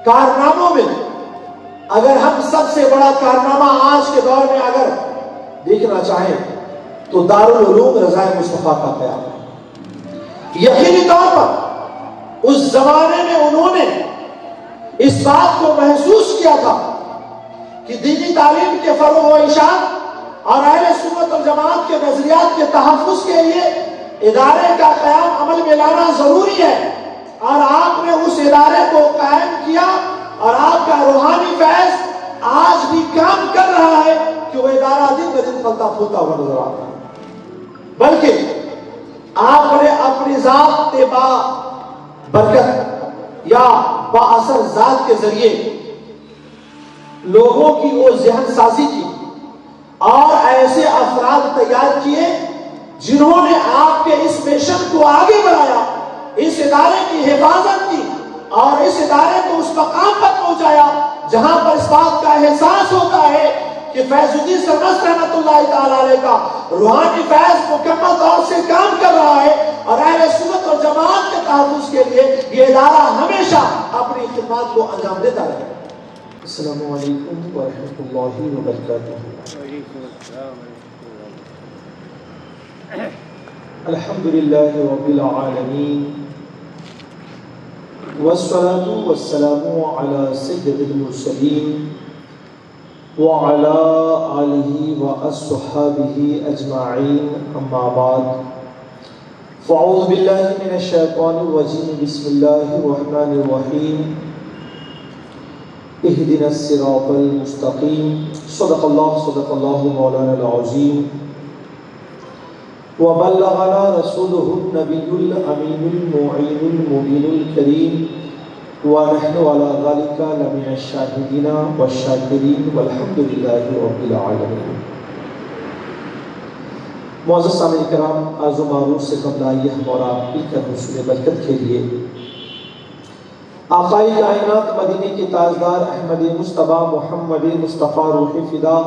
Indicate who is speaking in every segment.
Speaker 1: کارناموں میں اگر ہم سب سے بڑا کارنامہ آج کے دور میں اگر دیکھنا چاہیں تو دارالعلوم رضائے مصطفیٰ کا قیام ہے۔ یقینی طور پر اس زمانے میں انہوں نے اس بات کو محسوس کیا تھا کہ دینی تعلیم کے فروغ و اشاعت اور اہل سنت والجماعت کے نظریات کے تحفظ کے لیے ادارے کا قیام عمل میں لانا ضروری ہے، اور آپ نے اس ادارے کو قائم کیا، اور آپ کا روحانی فیض آج بھی کام کر رہا ہے کہ وہ ادارہ دن بہ دن پھلتا پھولتا ہوا نظر آتا ہے۔ بلکہ آپ نے اپنی ذات با برکت یا با اثر ذات کے ذریعے لوگوں کی وہ ذہن سازی کی اور ایسے افراد تیار کیے جنہوں نے آپ کے اس مشن کو آگے بڑھایا، اس ادارے کی حفاظت کی اور اس ادارے کو اس مقام پر پہنچایا جہاں پر اس بات کا احساس ہوتا ہے کہ فیض الدین سرمست رحمۃ اللہ تعالی علیہ کا روحانی فیض مکمل طور سے کام کر رہا ہے، اور اہل سنت اور جماعت کے تحفظ کے لیے یہ ادارہ ہمیشہ اپنی خدمات کو انجام دیتا رہے۔ السلام علیکم ورحمۃ اللہ وبرکاتہ۔ الحمد للہ رب العالمین والصلاة والسلام على سید المرسلین وعلى آلہ واصحابہ اجمعین، اما بعد فاعوذ باللہ من الشیطان الرجیم، بسم اللہ الرحمن الرحیم، اہدنا الصراط المستقیم، صدق اللہ مولانا العظیم، وبلغنا رسولہ النبی الامین المعین المبین الکریم، ونحن على ذلك لمن الشاہدین والشاکرین والحمد للہ رب العالمین۔ معزز سامعین کرام، عرض و معروف سے قبل آئیے ہم اور آپ مل کر حصول برکت کے لیے آقائے کائنات مدینے کے تاجدار احمد مصطفیٰ محمد مصطفیٰ روح فدا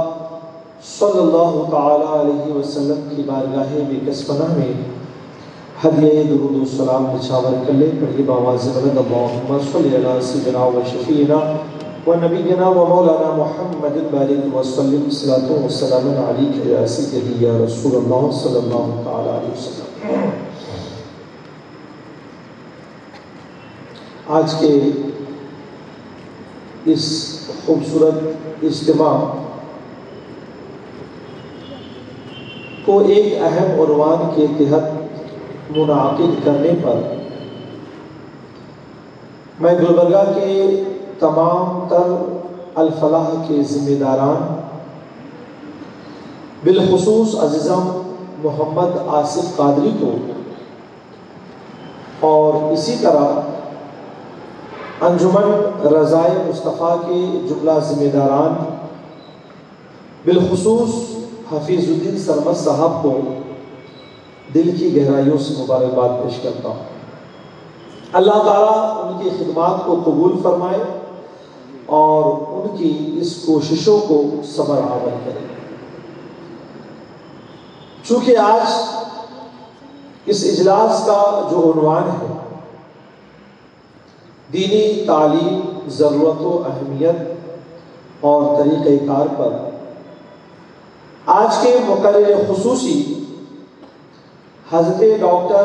Speaker 1: صلی اللہ تعالی علیہ وسلم کی بارگاہ بکس پناہ میں ہدیہ درود و سلام نچھاور کر لے۔ پڑھیے باواز بلند، اللہم صلی علی سیدنا و شفیعنا و نبینا و مولانا محمد بارک وسلم، صلاۃ و سلام علیک یا سیدی یا رسول اللہ صلی اللہ تعالی علیہ وسلم۔ آج کے اس خوبصورت اجتماع کو ایک اہم عنوان کے تحت منعقد کرنے پر میں گلبرگہ کے تمام تر الفلاح کے ذمہ داران، بالخصوص عزیزم محمد آصف قادری کو اور اسی طرح انجمن رضائے مصطفیٰ کے جملہ ذمہ داران، بالخصوص حفیظ الدین سرمست صاحب کو دل کی گہرائیوں سے مبارکباد پیش کرتا ہوں۔ اللہ تعالیٰ ان کی خدمات کو قبول فرمائے اور ان کی اس کوششوں کو صبر عمل کرے۔ چونکہ آج اس اجلاس کا جو عنوان ہے دینی تعلیم، ضرورت و اہمیت اور طریقہ کار پر، آج کے مقرر خصوصی حضرت ڈاکٹر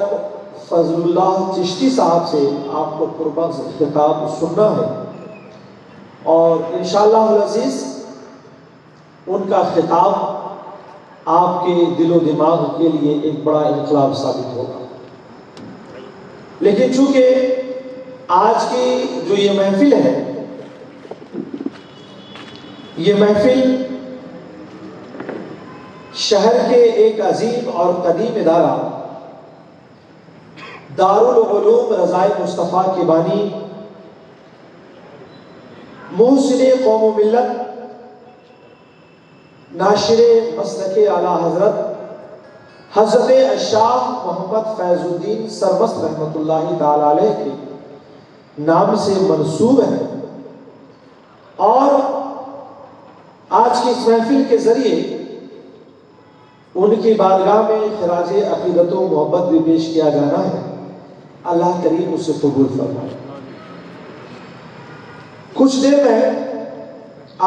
Speaker 1: فضل اللہ چشتی صاحب سے آپ کو پرمغز خطاب سننا ہے، اور انشاءاللہ العزیز ان کا خطاب آپ کے دل و دماغ کے لیے ایک بڑا انقلاب ثابت ہوگا۔ لیکن چونکہ آج کی جو یہ محفل ہے، یہ محفل شہر کے ایک عظیم اور قدیم ادارہ دارالعلوم رضائے مصطفیٰ کے بانی محسن قوم و ملت، ناشر مسلک اعلیٰ حضرت الشاہ محمد فیض الدین سرمست رحمۃ اللہ تعالی علیہ کے نام سے منسوب ہے، اور آج کی اس محفل کے ذریعے ان کی بارگاہ میں خراج عقیدت و محبت بھی پیش کیا جانا ہے۔ اللہ کریم اسے قبول فرمائے۔ کچھ دیر میں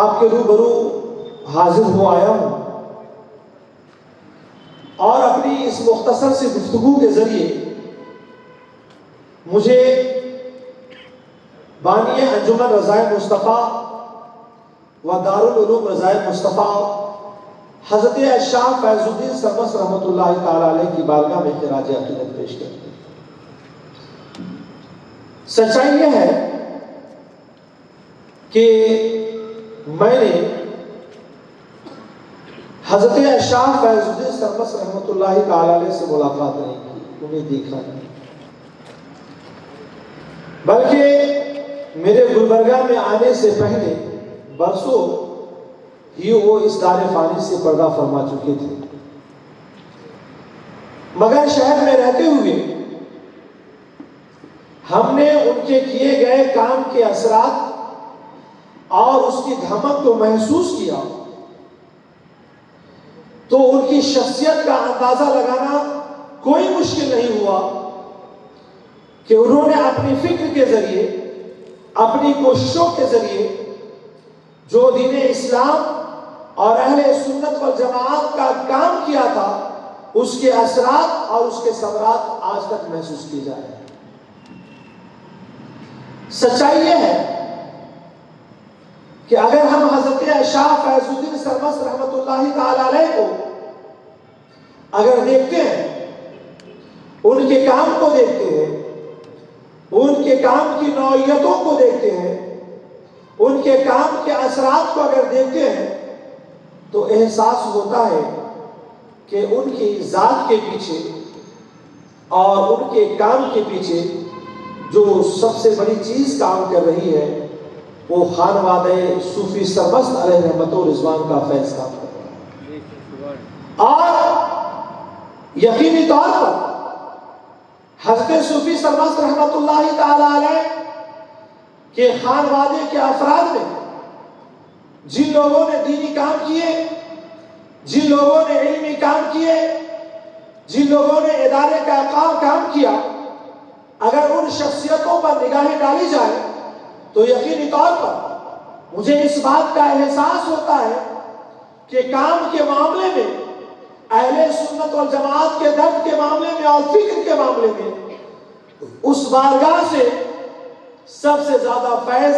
Speaker 1: آپ کے روبرو حاضر ہو آیا ہوں اور اپنی اس مختصر سی گفتگو کے ذریعے مجھے بانی انجمن رضائے مصطفیٰ و دارالعلوم رضائے مصطفیٰ حضرت شاہ فیض الدین سرمست رحمۃ اللہ تعالی علیہ کی بارگاہ میں خراج عقیدت پیش کرتے ہیں۔ سچائی یہ ہے کہ میں نے حضرت شاہ فیض الدین سرمست رحمۃ اللہ تعالی علیہ سے ملاقات نہیں کی، انہیں دیکھا نہیں، بلکہ میرے گلبرگہ میں آنے سے پہلے برسوں ہی وہ اس دار فانی سے پردہ فرما چکے تھے، مگر شہر میں رہتے ہوئے ہم نے ان کے کیے گئے کام کے اثرات اور اس کی دھمک کو محسوس کیا تو ان کی شخصیت کا اندازہ لگانا کوئی مشکل نہیں ہوا کہ انہوں نے اپنی فکر کے ذریعے، اپنی کوششوں کے ذریعے جو دین اسلام اور اہل سنت والجماعت کا کام کیا تھا، اس کے اثرات اور اس کے ثمرات آج تک محسوس کیے جا رہے ہیں۔ سچائی یہ ہے کہ اگر ہم حضرت شاہ فیض الدین سرمست رحمۃ اللہ تعالی علیہ کو اگر دیکھتے ہیں، ان کے کام کو دیکھتے ہیں، ان کے کام کی نوعیتوں کو دیکھتے ہیں، ان کے کام کے اثرات کو اگر دیکھتے ہیں تو احساس ہوتا ہے کہ ان کی ذات کے پیچھے اور ان کے کام کے پیچھے جو سب سے بڑی چیز کام کر رہی ہے وہ خانوادہ صوفی سرمست علیہ رحمت و رضوان کا فیض کام کر رہا ہے۔ اور یقینی طور پر حضرت صوفی سرمست رحمت اللہ تعالی علیہ کے خانوادے کے افراد میں جن لوگوں نے دینی کام کیے، جن لوگوں نے علمی کام کیے، جن لوگوں نے ادارے کا کام کیا، اگر ان شخصیتوں پر نگاہیں ڈالی جائے تو یقینی طور پر مجھے اس بات کا احساس ہوتا ہے کہ کام کے معاملے میں، اہل سنت والجماعت کے درد کے معاملے میں اور فکر کے معاملے میں اس بارگاہ سے سب سے زیادہ فیض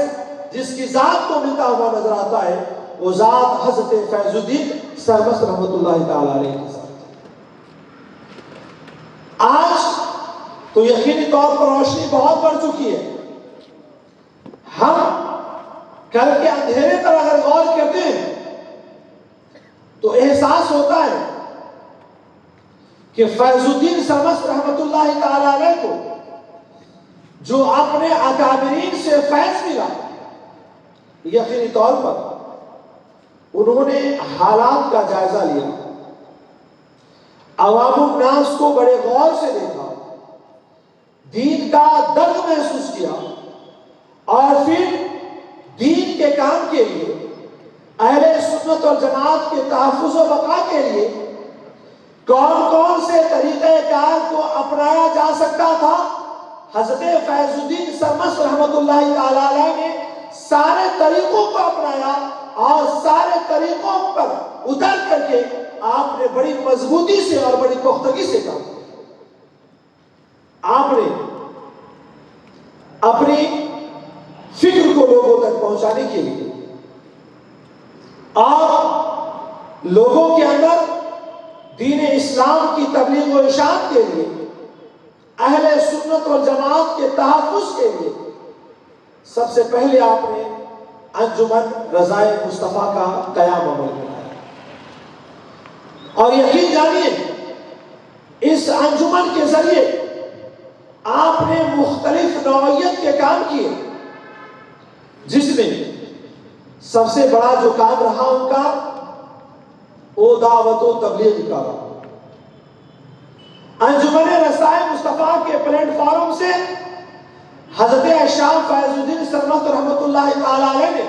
Speaker 1: جس کی ذات کو ملتا ہوا نظر آتا ہے وہ ذات حضرت فیض الدین سرمست رحمۃ اللہ تعالی علیہ کے ساتھ۔ آج تو یقینی طور پر روشنی بہت بڑھ چکی ہے، ہم کل کے اندھیرے پر اگر غور کرتے ہیں تو احساس ہوتا ہے کہ فیض الدین سرمست رحمۃ اللہ تعالی علیہ کو جو اپنے اکابرین سے فیض ملا، یقینی طور پر انہوں نے حالات کا جائزہ لیا، عوام الناس کو بڑے غور سے دیکھا، دین کا درد محسوس کیا اور پھر دین کے کام کے لیے، اہل سنت اور جماعت کے تحفظ و بقا کے لیے کون کون سے طریقہ کار کو اپنایا جا سکتا تھا، حضرت فیض الدین سرمست رحمۃ اللہ تعالی علیہ نے سارے طریقوں کو اپنایا اور سارے طریقوں پر اتر کر کے آپ نے بڑی مضبوطی سے اور بڑی پختگی سے کام کیا۔ آپ نے اپنی فکر کو لوگوں تک پہنچانے کے لیے اور لوگوں کے اندر دین اسلام کی تبلیغ و ارشاد کے لیے، اہل سنت والجماعت کے تحفظ کے لیے سب سے پہلے آپ نے انجمن رضائے مصطفیٰ کا قیام عمل کرایا، اور یقین جانیے اس انجمن کے ذریعے آپ نے مختلف نوعیت کے کام کیے، جس میں سب سے بڑا جو کام رہا ان کا وہ دعوت و تبلیغ کا رہا۔ انجمن رضائے مصطفیٰ کے پلیٹ فارم سے حضرت شاہ فیض الدین سرمست رحمۃ اللہ تعالی علیہ نے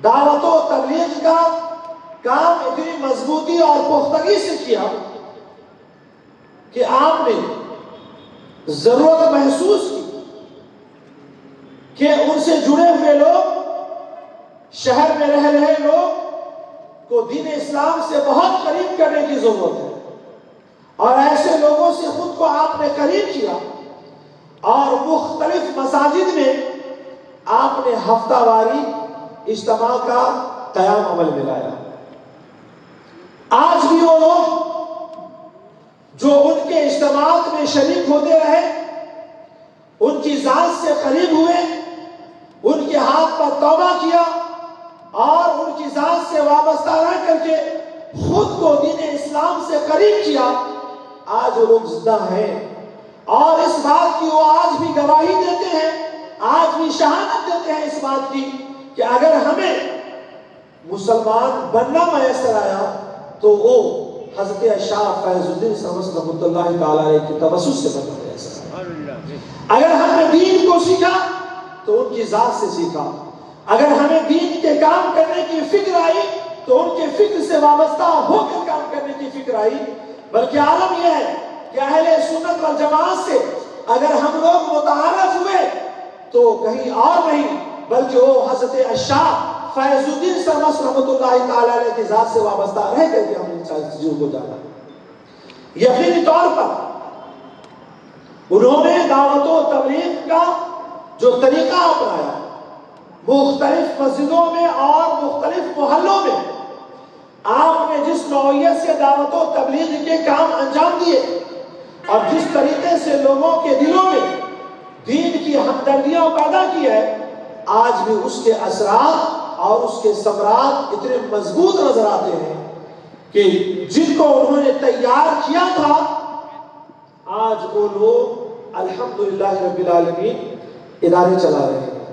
Speaker 1: دعوت و تبلیغ کا کام اتنی مضبوطی اور پختگی سے کیا کہ آپ نے ضرورت محسوس کی کہ ان سے جڑے ہوئے لوگ، شہر میں رہ رہے لوگ کو دین اسلام سے بہت قریب کرنے کی ضرورت ہے، اور ایسے لوگوں سے خود کو آپ نے قریب کیا اور مختلف مساجد میں آپ نے ہفتہ واری اجتماع کا قیام عمل میں لایا۔ آج بھی وہ لوگ جو ان کے اجتماعات میں شریک ہوتے رہے، ان کی ذات سے قریب ہوئے، ان کے ہاتھ پر توبہ کیا اور ان کی ذات سے وابستہ رہ کر کے خود کو دین اسلام سے قریب کیا، آج وہ لوگ زندہ ہیں، اور اس بات کی وہ آج بھی گواہی دیتے ہیں، آج بھی شہادت دیتے ہیں اس بات کی کہ اگر ہمیں مسلمان بننا میسر آیا تو وہ حضرت شاہ فیض الدین سرمست رحمۃ اللہ تعالی علیہ کی توسط سے بننا میسر آیا۔ اگر ہم نے دین کو سیکھا تو ان کی ذات سے سیکھا، اگر ہمیں دین کے کام کرنے کی فکر آئی تو ان کے فکر سے وابستہ ہو کر کام کرنے کی فکر آئی۔ بلکہ عالم یہ ہے کہ اہل سنت والجماعت سے اگر ہم لوگ متعارف ہوئے تو کہیں اور نہیں بلکہ وہ حضرت شاہ فیض الدین سرمست رحمۃ اللہ تعالی علیہ کی ذات سے وابستہ رہ کر کے ہم نے چیزوں کو جانا۔ یقینی طور پر انہوں نے دعوت و تبلیغ کا جو طریقہ اپنایا، مختلف مسجدوں میں اور مختلف محلوں میں آپ نے جس نوعیت سے دعوت و تبلیغ کے کام انجام دیے اور جس طریقے سے لوگوں کے دلوں میں دین کی ہمدردیاں پیدا کی ہے، آج بھی اس کے اثرات اور اس کے ثمرات اتنے مضبوط نظر آتے ہیں کہ جن کو انہوں نے تیار کیا تھا، آج وہ لوگ الحمدللہ رب العالمین ادارے چلا رہے ہیں،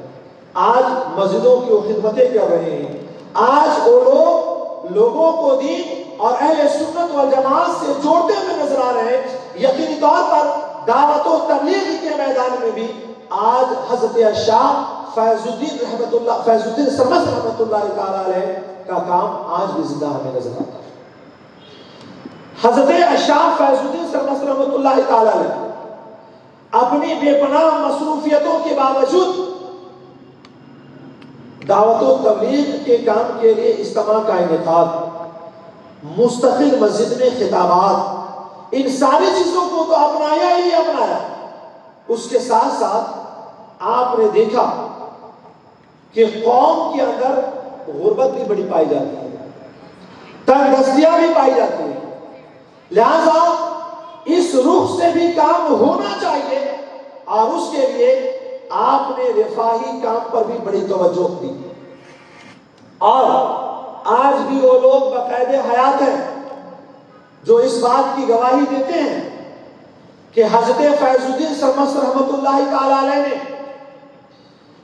Speaker 1: آج مسجدوں کی خدمتیں کر رہے ہیں، آج وہ لوگ لوگوں کو دین اور اہل سنت والجماعت سے جوڑتے ہوئے نظر آ رہے ہیں۔ یقینی طور پر دعوت و تبلیغ کے میدان میں بھی آج حضرت شاہ فیض الدین سرمست رحمۃ اللہ تعالی علیہ کا کام آج بھی زندہ ہمیں نظر آتا ہے۔ حضرت شاہ فیض الدین سرمست رحمۃ اللہ تعالی علیہ اپنی بے پناہ مصروفیتوں کے باوجود دعوت و تبلیغ کے کام کے لیے اجتماع کا انعقاد، مستقل مسجد میں خطابات، ان ساری چیزوں کو تو اپنایا ہی اپنایا۔ اس کے ساتھ ساتھ آپ نے دیکھا کہ قوم کے اندر غربت بھی بڑی پائی جاتی ہے، تنگ دستیاں بھی پائی جاتی ہے، لہذا اس رخ سے بھی کام ہونا چاہیے، اور اس کے لیے آپ نے رفاہی کام پر بھی بڑی توجہ دی، اور آج بھی وہ لوگ باقاعدہ حیات ہیں جو اس بات کی گواہی دیتے ہیں کہ حضرت فیض الدین سرمست رحمۃ اللہ تعالی علیہ نے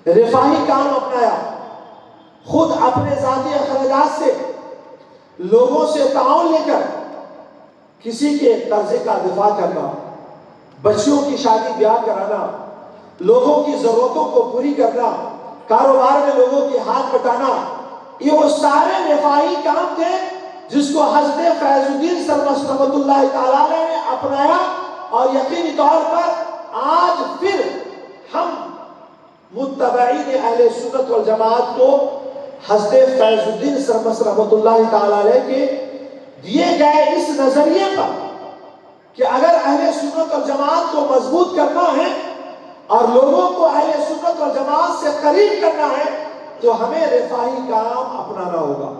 Speaker 1: رفاہی کام اپنایا، خود اپنے ذاتی اخراجات سے لوگوں سے تعاون لے کر کسی کے قرضے کا دفاع کرنا، بچیوں کی شادی بیاہ کرانا، لوگوں کی ضرورتوں کو پوری کرنا، کاروبار میں لوگوں کے ہاتھ بٹانا، یہ وہ سارے رفاہی کام تھے جس کو حضرت فیض الدین سرمست رحمۃ اللہ تعالیٰ نے اپنایا، اور یقینی طور پر آج پھر ہم متبعین اہل سنت والجماعت کو حضرت فیض الدین سرمست رحمۃ اللہ تعالیٰ کے دیے گئے اس نظریے پر کہ اگر اہل سنت والجماعت کو مضبوط کرنا ہے اور لوگوں کو اہل سنت والجماعت سے قریب کرنا ہے تو ہمیں رفاہی کام اپنانا ہوگا۔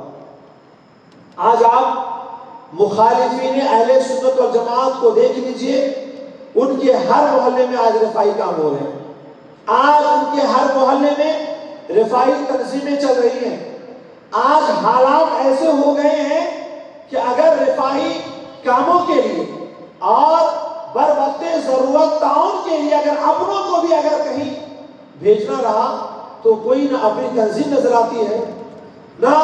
Speaker 1: آج آپ مخالفین اہل سنت والجماعت کو دیکھ لیجئے، ان کے ہر محلے میں آج رفاہی کام ہو رہے ہیں، آج ان کے ہر محلے میں رفاہی تنظیمیں چل رہی ہیں۔ آج حالات ایسے ہو گئے ہیں کہ اگر رفاہی کاموں کے لیے اور بر وقت ضرورت تعاون کے لیے اگر اپنوں کو بھی اگر کہیں بھیجنا رہا تو کوئی نہ اپنی تنظیم نظر آتی ہے، نہ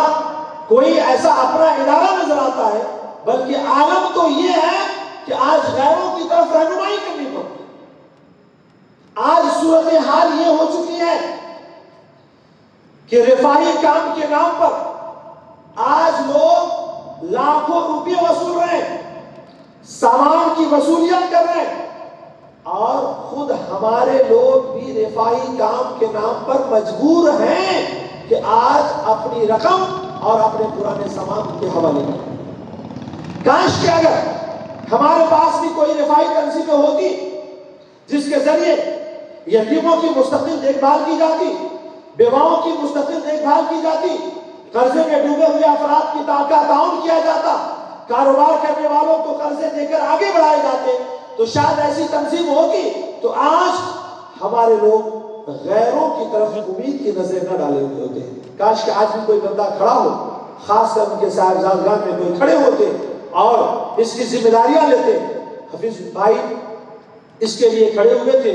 Speaker 1: کوئی ایسا اپنا ادارہ نظر آتا ہے، بلکہ عالم تو یہ ہے کہ آج غیروں کی طرف رہنمائی کرنی پڑتی ہے۔ آج صورتحال یہ ہو چکی ہے کہ رفاہی کام کے نام پر آج لوگ لاکھوں روپے وصول رہے ہیں، سامان کی وصولیاں کر رہے ہیں، اور خود ہمارے لوگ بھی رفاہی کام کے نام پر مجبور ہیں کہ آج اپنی رقم اور اپنے پرانے سامان کے حوالے کریں۔ کاش کہ اگر ہمارے پاس بھی کوئی رفاہی تنظیمیں ہوتی جس کے ذریعے یتیموں کی مستقل دیکھ بھال کی جاتی، بیواؤں کی مستقل دیکھ بھال کی جاتی، قرضے میں ڈوبے ہوئے افراد کی تعاون کیا جاتا، کاروبار کرنے والوں کو قرضے دے کر آگے بڑھائے جاتے، تو شاید ایسی تنظیم ہوتی تو آج ہمارے لوگ غیروں کی طرف امید کی نظر نہ ڈالے ہوئے ہوتے ہیں۔ کاش کہ آج بھی کوئی بندہ کھڑا ہو، خاص کر ان کے صاحبزادگان میں کوئی کھڑے ہوتے اور اس کی ذمہ داریاں لیتے۔ حفیظ بھائی اس کے لیے کھڑے ہوئے تھے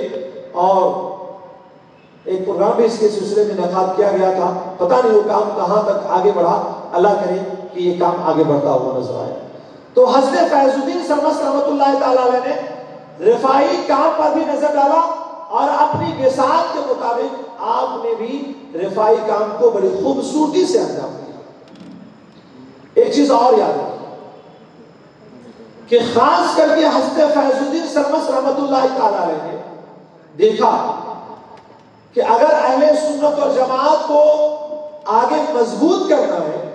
Speaker 1: اور ایک پروگرام بھی اس کے سلسلے میں انعقاد کیا گیا تھا۔ پتہ نہیں وہ کام کہاں تک آگے بڑھا، اللہ کرے کہ یہ کام آگے بڑھتا ہوا نظر آئے۔ تو حضرت فیض الدین سرمست رحمۃ اللہ تعالیٰ علیہ نے رفاہی کام پر بھی نظر ڈالا اور اپنی وسعت کے مطابق آپ نے بھی رفاہی کام کو بڑی خوبصورتی سے انجام دیا۔ ایک چیز اور یاد رکھیں کہ خاص کر کے حضرت فیض الدین سرمست رحمۃ اللہ تعالیٰ علیہ نے دیکھا کہ اگر اہل سنت اور جماعت کو آگے مضبوط کرنا ہے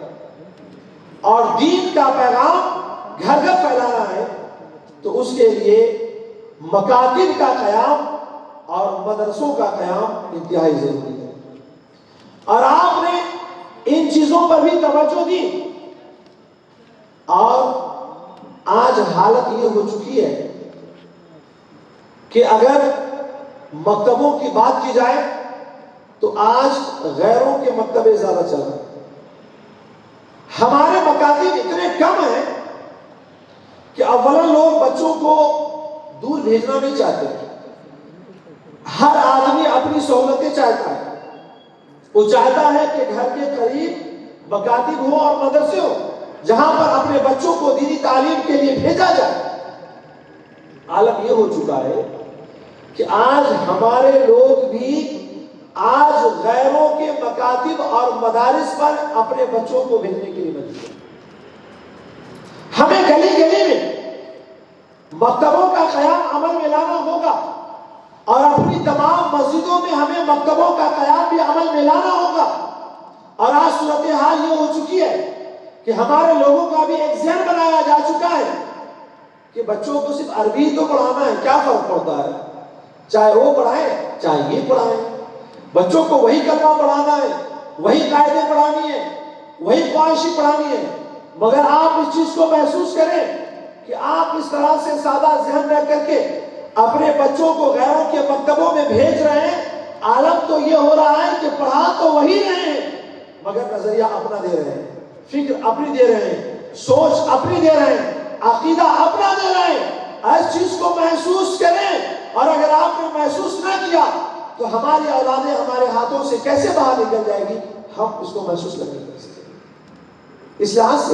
Speaker 1: اور دین کا پیغام گھر گھر پھیلانا ہے تو اس کے لیے مکاتب کا قیام اور مدرسوں کا قیام انتہائی ضروری ہے، اور آپ نے ان چیزوں پر بھی توجہ دی۔ اور آج حالت یہ ہو چکی ہے کہ اگر مکتبوں کی بات کی جائے تو آج غیروں کے مکتبے زیادہ چل رہے ہیں۔ ہمارے مکاتب اتنے کم ہیں کہ اولا لوگ بچوں کو دور بھیجنا نہیں چاہتے۔ ہر آدمی اپنی سہولتیں چاہتا ہے، وہ چاہتا ہے کہ گھر کے قریب مکاتب ہو اور مدرسے ہو جہاں پر اپنے بچوں کو دینی تعلیم کے لیے بھیجا جائے۔ عالم یہ ہو چکا ہے کہ آج ہمارے لوگ بھی آج غیروں کے مکاتب اور مدارس پر اپنے بچوں کو بھیجنے کے لیے مجبور ہیں۔ ہمیں گلی گلی میں مکتبوں کا قیام عمل میں لانا ہوگا، اور اپنی تمام مسجدوں میں ہمیں مکتبوں کا قیام بھی عمل میں لانا ہوگا۔ اور آج صورتحال یہ ہو چکی ہے کہ ہمارے لوگوں کا بھی ایک ذہن بنایا جا چکا ہے کہ بچوں کو صرف عربی تو پڑھانا ہے، کیا فرق پڑتا ہے، چاہے وہ پڑھائیں چاہے یہ پڑھائیں، بچوں کو وہی کلمہ پڑھانا ہے، وہی قاعدے پڑھانی ہے، وہی خواہشی پڑھانی ہے۔ مگر آپ اس چیز کو محسوس کریں کہ آپ اس طرح سے سادہ ذہن رہ کر کے اپنے بچوں کو غیروں کے مکتبوں میں بھیج رہے ہیں۔ عالم تو یہ ہو رہا ہے کہ پڑھا تو وہی رہے ہیں مگر نظریہ اپنا دے رہے ہیں، فکر اپنی دے رہے ہیں، سوچ اپنی دے رہے ہیں، عقیدہ اپنا دے رہے ہیں۔ اس چیز کو محسوس کریں، اور اگر آپ نے محسوس نہ کیا تو ہماری اولادیں ہمارے ہاتھوں سے کیسے باہر نکل جائے گی، ہم اس کو محسوس نہیں کر سکتے۔ اس لحاظ سے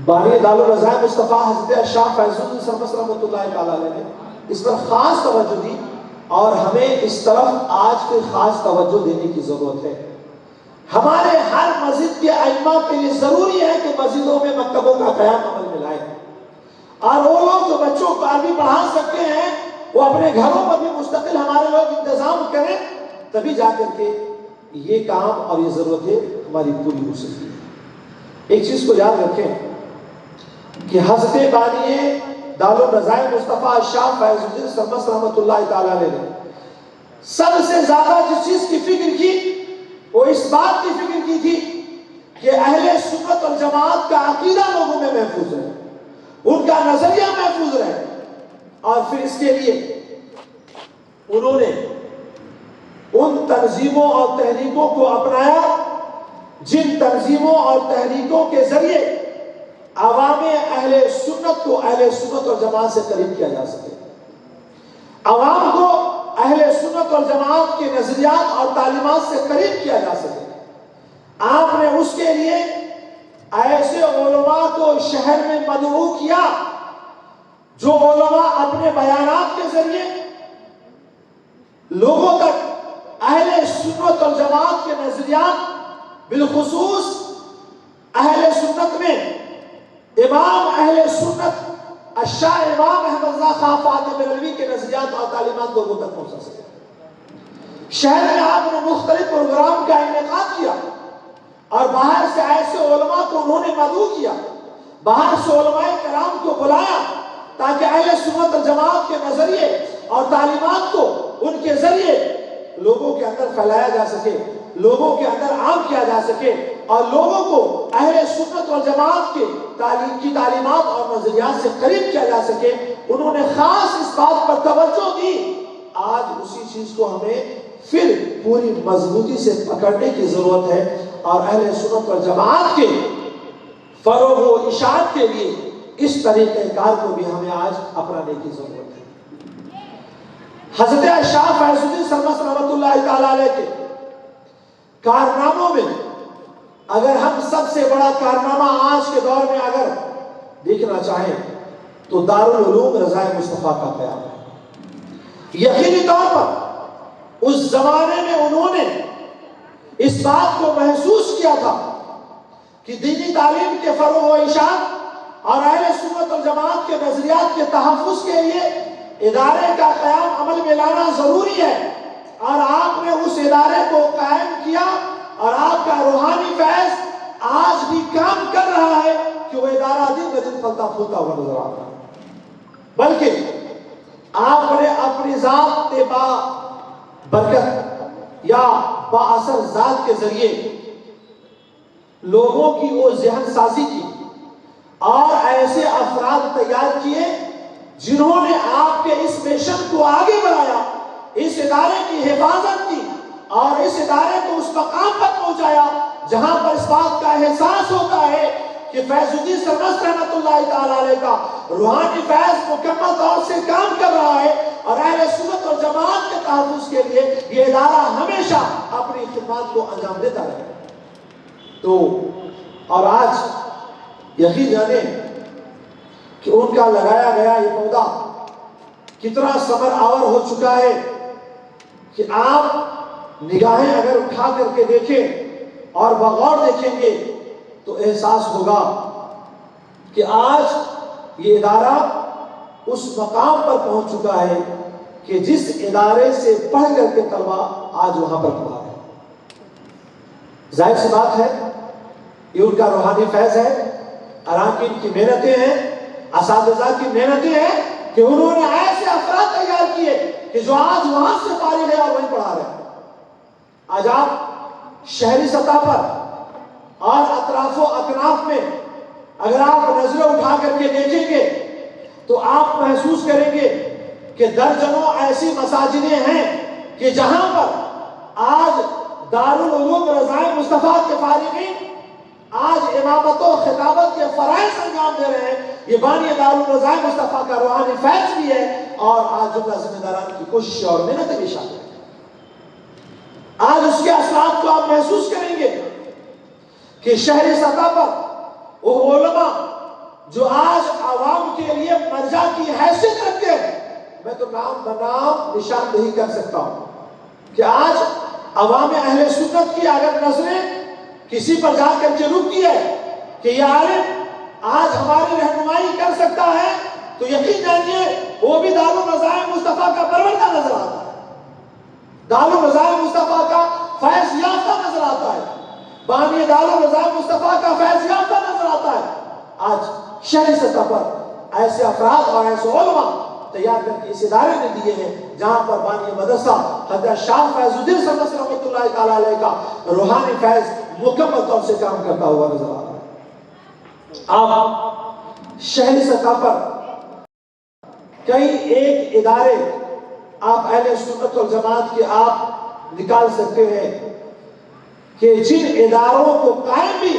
Speaker 1: بانی دارالرضائے مصطفیٰ حضرت شاہ فیض الدین سرمست رحمۃ اللہ تعالیٰ علیہ نے اس پر خاص توجہ دی، اور ہمیں اس طرف آج پھر خاص توجہ دینے کی ضرورت ہے۔ ہمارے ہر مسجد کے ائمہ کے لیے ضروری ہے کہ مسجدوں میں مکتبوں کا قیام عمل میں لائیں، اور وہ لوگ جو بچوں کو عربی پڑھا سکتے ہیں وہ اپنے گھروں پر بھی مستقل ہمارے لوگ انتظام کریں، تبھی جا کر کے یہ کام اور یہ ضرورتیں ہماری پوری ہو سکتی ہے۔ ایک چیز کو یاد رکھیں کہ حضرت بانی دارالرضائے مصطفیٰ شاہ فیض الدین سرمست رحمۃ اللہ تعالیٰ علیہ نے سب سے زیادہ جس چیز کی فکر کی وہ اس بات کی فکر کی تھی کہ اہل سنت اور جماعت کا عقیدہ لوگوں میں محفوظ رہے، ان کا نظریہ محفوظ رہے، اور پھر اس کے لیے انہوں نے ان تنظیموں اور تحریکوں کو اپنایا جن تنظیموں اور تحریکوں کے ذریعے عوام اہل سنت کو اہل سنت اور جماعت سے قریب کیا جا سکے، عوام کو اہل سنت اور جماعت کے نظریات اور تعلیمات سے قریب کیا جا سکے۔ آپ نے اس کے لیے ایسے علماء کو شہر میں مدعو کیا جو علماء اپنے بیانات کے ذریعے لوگوں تک اہل سنت اور جماعت کے نظریات، بالخصوص اہل سنت میں امام اہل سنت الشاہ امام احمد رضا خان فاطمی بریلوی کے نظریات اور تعلیمات لوگوں تک پہنچا سکے۔ شہر میں آپ نے مختلف پروگرام کا انعقاد کیا اور باہر سے ایسے علماء کو انہوں نے مدعو کیا، باہر سے علماء کرام کو بلایا تاکہ اہل سنت والجماعت کے نظریے اور تعلیمات کو ان کے ذریعے لوگوں کے اندر پھیلایا جا سکے، لوگوں کے اندر عام کیا جا سکے اور لوگوں کو اہل سنت والجماعت کے تعلیمات اور نظریات سے قریب کیا جا سکے۔ انہوں نے خاص اس بات پر توجہ دی۔ آج اسی چیز کو ہمیں پھر پوری مضبوطی سے پکڑنے کی ضرورت ہے اور اہل سنت والجماعت کے فروغ و اشاعت کے لیے اس طریقہ کار کو بھی ہمیں آج اپنانے کی ضرورت ہے۔ حضرت شاہ فیض الدین سرمست رحمۃ اللہ تعالی علیہ کے کارناموں میں اگر ہم سب سے بڑا کارنامہ آج کے دور میں اگر دیکھنا چاہیں تو دارالعلوم رضا مصطفیٰ کا قیام ہے۔ یقینی طور پر اس زمانے میں انہوں نے اس بات کو محسوس کیا تھا کہ دینی تعلیم کے فروغ و اشاعت اور اہل سنت والجماعت کے نظریات کے تحفظ کے لیے ادارے کا قیام عمل میں لانا ضروری ہے، اور آپ نے اس ادارے کو قائم کیا اور آپ کا روحانی فیض آج بھی کام کر رہا ہے کہ وہ ادارہ دن بدن پھلتا پھولتا ہوا نظر آتا ہے، بلکہ آپ نے اپنی ذات با برکت یا با اثر ذات کے ذریعے لوگوں کی وہ ذہن سازی کی اور ایسے افراد تیار کیے جنہوں نے آپ کے اس مشن کو آگے بڑھایا، اس ادارے کی حفاظت کی اور اس ادارے کو اس مقام پر پہنچایا جہاں پر اس بات کا احساس ہوتا ہے کہ فیض الدین سرمست رحمۃ اللہ تعالی علیہ کا روحانی فیض مکمل طور سے کام کر رہا ہے اور اہل سنت اور جماعت کے تحفظ کے لیے یہ ادارہ ہمیشہ اپنی خدمات کو انجام دیتا رہے۔ تو اور آج یقین جانے کہ ان کا لگایا گیا یہ پودا کتنا ثمر آور ہو چکا ہے کہ آپ نگاہیں اگر اٹھا کر کے دیکھیں اور بغور دیکھیں گے تو احساس ہوگا کہ آج یہ ادارہ اس مقام پر پہنچ چکا ہے کہ جس ادارے سے پڑھ کر کے طلبہ آج وہاں پر پڑھا ہے۔ ظاہر سی بات ہے یہ ان کا روحانی فیض ہے، اراکین کی محنتیں ہیں، اساتذہ کی محنتیں ہیں کہ انہوں نے ایسے افراد تیار کیے کہ جو آج وہاں سے فارغ ہے اور وہیں پڑھا رہے ہیں۔ آج آپ شہری سطح پر اور اطراف و اکناف میں اگر آپ نظریں اٹھا کر کے دیکھیں گے تو آپ محسوس کریں گے کہ درجنوں ایسی مساجدیں ہیں کہ جہاں پر آج دارالعلوم رضا مصطفیٰ کے فارغین آج امامت و خطابت کے فرائض انجام دے رہے ہیں۔ یہ بانی دارالعلوم رضا مصطفیٰ کا روحانی فیض بھی ہے اور آج جملہ ذمہ داران کی کوشش اور محنت بھی شامل ہے۔ آج اس کے اثرات کو آپ محسوس کریں گے کہ شہری سطح پر وہ علماء جو آج عوام کے لیے مرجع کی حیثیت رکھتے ہیں، میں تو نام بنام نشاندہی کر سکتا ہوں کہ آج عوام اہل سنت کی اگر نظریں کسی پر جا کر کے رکتی ہے کہ یہ عالم آج ہماری رہنمائی کر سکتا ہے تو یقین جانیے وہ بھی دارالرضا مصطفیٰ کا پروردہ نظر آتا ہے، دارالرضا مصطفیٰ کا فیض یافتہ نظر آتا ہے، بانی دارالرضا مصطفیٰ کا فیض یافتہ نظر آتا ہے۔ آج شہری سطح پر ایسے افراد اور ایسے علماء تیار کر کے اس ادارے نے دیے ہیں جہاں پر بانی مدرسہ حضرت شاہ فیض الدین سرمست رحمۃ اللہ تعالی علیہ کا روحانی فیض مکمل طور سے کام کرتا ہوا نظر آ رہا ہے۔ آپ شہری سطح پر کئی ایک ادارے آپ اہل سنت والجماعت کے آپ نکال سکتے ہیں کہ جن اداروں کو قائم بھی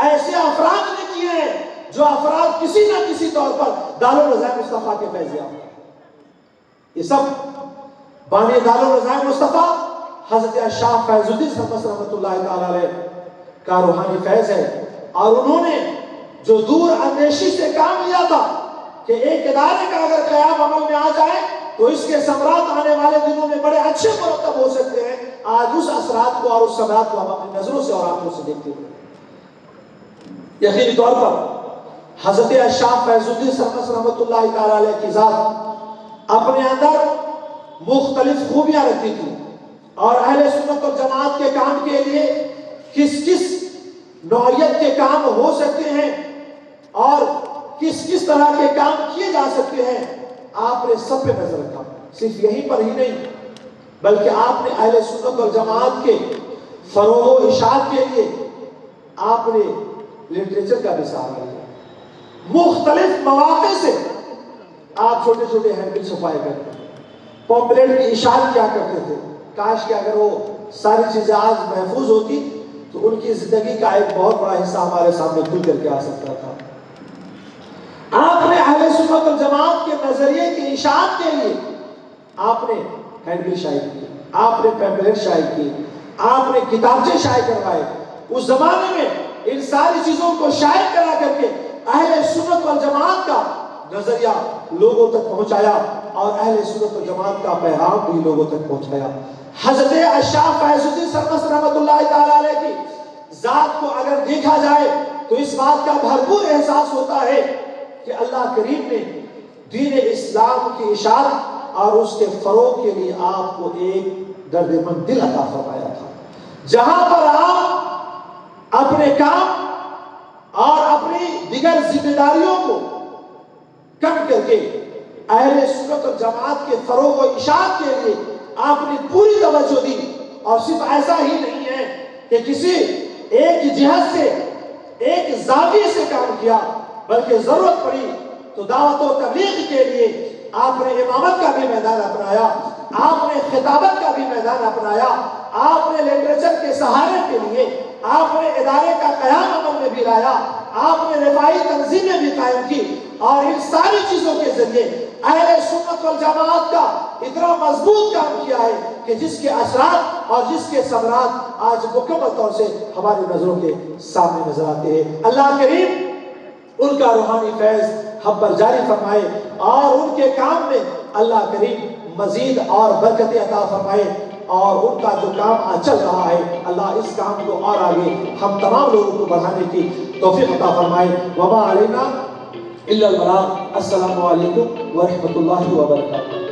Speaker 1: ایسے افراد نے کیے ہیں جو افراد کسی نہ کسی طور پر دارالرضا مصطفیٰ کے فیض یافتہ ہیں۔ یہ سب بانی دارالرضا مصطفیٰ حضرت شاہ فیض الدین سرمست رحمۃ اللہ تعالی علیہ کا روحانی فیض ہے، اور انہوں نے جو دور اندیشی سے کام لیا تھا کہ ایک ادارے کا اگر قیام عمل میں آ جائے تو اس کے ثمرات آنے والے دنوں میں بڑے اچھے مرتب ہو سکتے ہیں، آج اس اثرات کو اور اس ثمرات کو ہم اپنی نظروں سے اور آنکھوں سے دیکھتے ہیں۔ یقینی طور پر حضرت اشرف فیض الدین سرمس رحمۃ اللہ تعالی علیہ کی ذات اپنے اندر مختلف خوبیاں رکھتی تھی، اور اہل سنت و جماعت کے کام کے لیے کس کس نوعیت کے کام ہو سکتے ہیں اور کس کس طرح کے کام کیے جا سکتے ہیں، آپ نے سب پہ نظر رکھا۔ صرف یہیں پر ہی نہیں بلکہ آپ نے اہل سنت و جماعت کے فروغ و اشاعت کے لیے آپ نے لٹریچر کا بھی سہارا لیا۔ مختلف مواقع سے آپ چھوٹے چھوٹے ہینڈبل چھپائے کرتے ہیں، پمپلیٹ کی اشاعت کیا کرتے تھے۔ کاش کہ اگر وہ ساری چیزیں آج محفوظ ہوتی تو ان کی زندگی کا ایک بہت بڑا حصہ ہمارے سامنے کھل کر کے آ سکتا تھا۔ آپ نے اہل سنت والجماعت کے نظریے کی اشاعت کے لیے آپ نے ہینڈبل شائع کی، آپ نے پیمپلیٹ شائع کی، آپ نے کتابچے شائع کروائے۔ اس زمانے میں ان ساری چیزوں کو شائع کرا کر کے اہل سنت والجماعت کا نظریہ لوگوں تک پہنچایا اور اہل سنت والجماعت کا پیغام بھی لوگوں تک پہنچایا۔ حضرت اشرف فیض الدین سرمس رحمۃ اللہ تعالی علیہ کی ذات کو اگر دیکھا جائے تو اس بات کا بھرپور احساس ہوتا ہے کہ اللہ کریم نے دین اسلام کی اشاعت اور اس کے فروغ کے لیے آپ کو ایک درد مند دل عطا فرمایا تھا، جہاں پر آپ اپنے کام اور اپنی دیگر ذمہ داریوں کو کم کر کے اہل سنت و جماعت کے فروغ و اشاعت کے لیے آپ نے پوری توجہ دی۔ اور صرف ایسا ہی نہیں ہے کہ کسی ایک جہت سے ایک زاویے سے کام کیا، بلکہ ضرورت پڑی تو دعوت و تبلیغ کے لیے آپ نے امامت کا بھی میدان اپنایا، آپ نے خطابت کا بھی میدان اپنایا، آپ نے لٹریچر کے سہارے کے لیے آپ نے ادارے کا قیام عمل میں بھی لایا، آپ نے رفاعی تنظیمیں بھی قائم کی، اور ان ساری چیزوں کے ذریعے اہل سنت والجماعت کا اتنا مضبوط کام کیا ہے کہ جس کے اثرات اور جس کے ثمرات آج مکمل طور سے ہماری نظروں کے سامنے نظر آتے ہیں۔ اللہ کریم ان کا روحانی فیض ہم پر جاری فرمائے اور ان کے کام میں اللہ کریم مزید اور برکتیں عطا فرمائے، اور ان کا جو کام چل رہا ہے اللہ اس کام کو اور آگے ہم تمام لوگوں کو بڑھانے کی توفیق عطا فرمائے۔ وما علینا الا البلاغ۔ السلام علیکم ورحمۃ اللہ وبرکاتہ۔